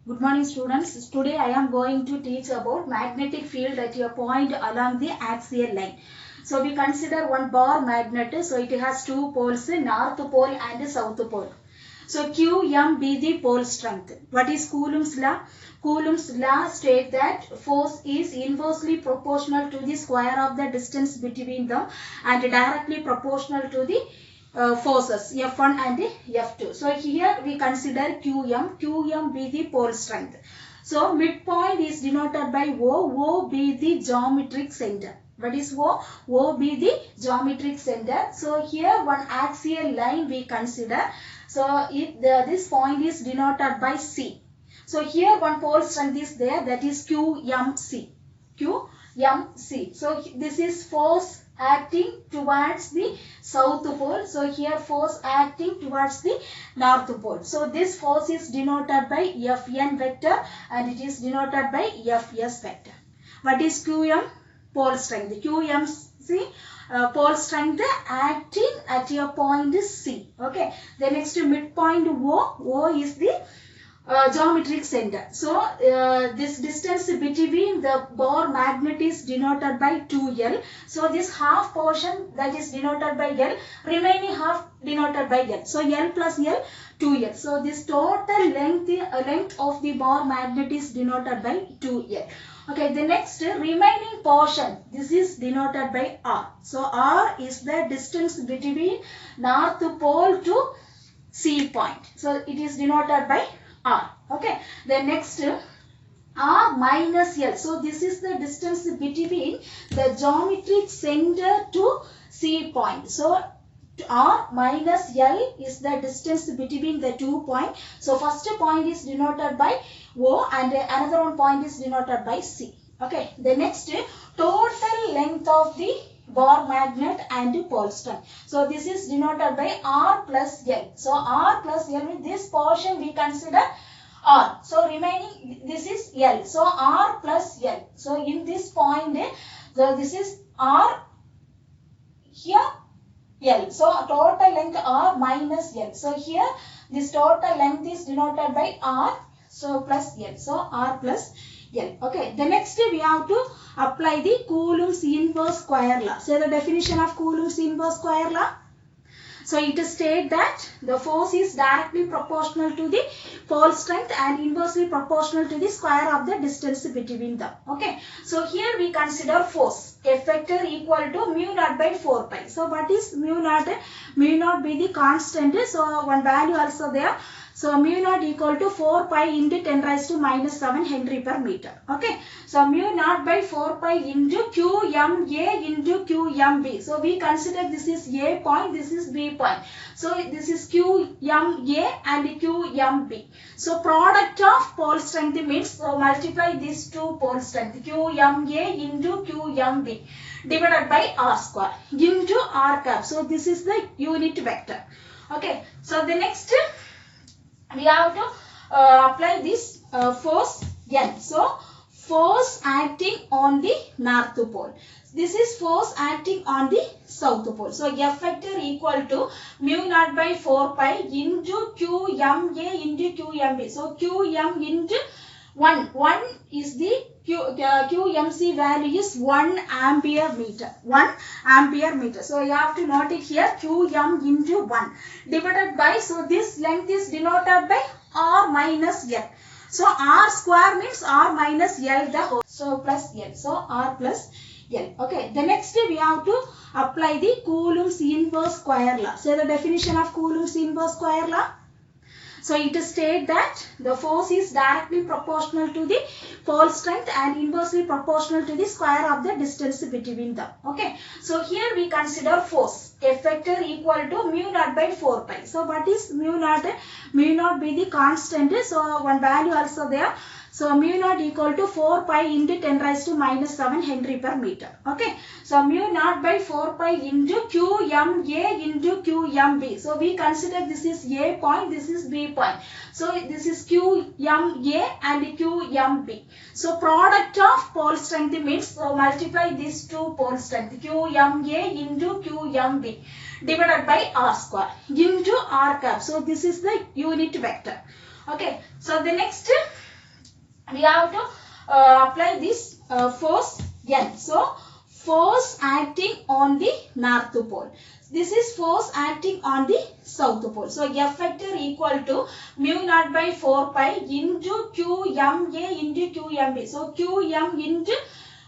Good morning students. Today I am going to teach about magnetic field at a point along the axial line. So we consider one bar magnet. So it has two poles, north pole and south pole. So Qm be the pole strength. What is Coulomb's law? Coulomb's law states that force is inversely proportional to the square of the distance between them and directly proportional to the forces F1 and F2. So here we consider Qm be the pole strength. So midpoint is denoted by O be the geometric center. What is O? O be the geometric center. So here one axial line we consider. So this point is denoted by C. So here one pole strength is there, that is QMC. QMC. So this is force acting towards the south pole. So here force acting towards the north pole. So this force is denoted by Fn vector and it is denoted by Fs vector. What is Qm? Pole strength. QMC pole strength acting at your point C. Okay. The next midpoint O is the geometric center. So this distance between the bar magnet is denoted by 2L. So this half portion that is denoted by L, remaining half denoted by L. So L plus L, 2L. So this total length of the bar magnet is denoted by 2L. Okay, the next remaining portion, this is denoted by R. So R is the distance between north pole to C point. So it is denoted by R. Okay. The next R minus L. So this is the distance between the geometric center to C point. So R minus L is the distance between the 2 points. So first point is denoted by O and another one point is denoted by C. Okay. The next total length of the bar magnet and pole strength. So this is denoted by R plus L. So R plus L, with this portion we consider R. So remaining this is L. So R plus L. So in this point, so this is R, here L. So total length R minus L. So here this total length is denoted by R. So plus L. So R plus L. Okay. The next we have to apply the Coulomb's inverse square law. So the definition of Coulomb's inverse square law. So it states that the force is directly proportional to the pole strength and inversely proportional to the square of the distance between them. Okay. So here we consider force F vector equal to mu naught by 4 pi. So what is mu naught? Mu naught be the constant. So one value also there. So mu naught equal to 4 pi into 10 raised to minus 7 Henry per meter. Okay. So mu naught by 4 pi into QMA into QMB. So we consider this is A point, this is B point. So this is QMA and QMB. So product of pole strength means, so multiply these two pole strength QMA into QMB divided by R square into R cap. So this is the unit vector. Okay. So the next we have to apply this force N. So force acting on the north pole. This is force acting on the south pole. So F vector equal to mu naught by 4 pi into QMA into QMB. So QM into 1. 1 is the QMC value is 1 ampere meter. 1 ampere meter. So you have to note it here, QM into 1 divided by, so this length is denoted by R minus L. So R square means R minus L the whole. So plus L. So R plus L. Okay. The next we have to apply the Coulomb's inverse square law. So the definition of Coulomb's inverse square law. So it states that the force is directly proportional to the pole strength and inversely proportional to the square of the distance between them. Okay. So here we consider force F vector equal to mu naught by 4 pi. So what is mu naught? Mu naught be the constant. So one value also there. So mu naught equal to 4 pi into 10 raised to minus 7 Henry per meter. Okay. So mu naught by 4 pi into QMA into QMB. So we consider this is A point, this is B point. So this is QMA and QMB. So product of pole strength means, so multiply these two pole strength QMA into QMB divided by R square into R cap. So this is the unit vector. Okay. So the next we have to apply this force N. So force acting on the north pole. This is force acting on the south pole. So F vector equal to mu naught by 4 pi into QMA into QMB. So QM into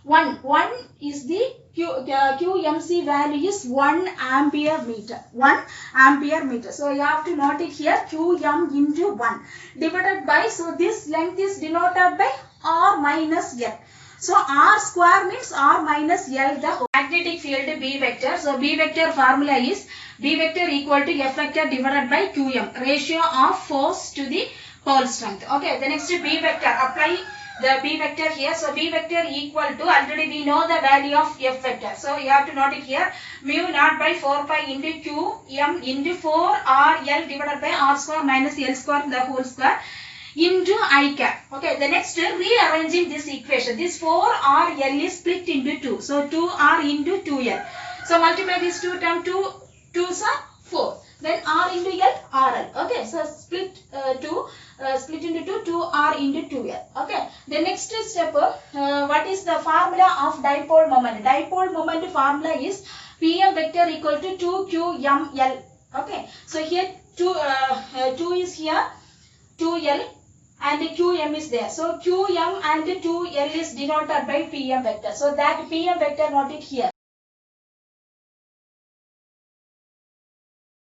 1. 1 is the QMC value is 1 ampere meter. 1 ampere meter. So you have to note it here, QM into 1 divided by, so this length is denoted by R minus L. So R square means R minus L, the magnetic field B vector. So B vector formula is B vector equal to F vector divided by QM, ratio of force to the pole strength. Okay, the next B vector, apply the B vector here. So B vector equal to, already we know the value of F vector. So you have to note it here, mu naught by 4 pi into QM into 4 RL divided by R square minus L square the whole square into I cap. Okay, the next rearranging this equation. This 4RL is split into 2. So 2R into 2L. So multiply these two terms, 2 2s are 4. Then R into L, RL. Okay, so split split into 2, 2R into 2L. Okay, the next step, what is the formula of dipole moment? Dipole moment formula is PM vector equal to 2QML. Okay, so here 2 is here, 2L. And the QM is there. So QM and 2L is denoted by PM vector. So that PM vector noted here.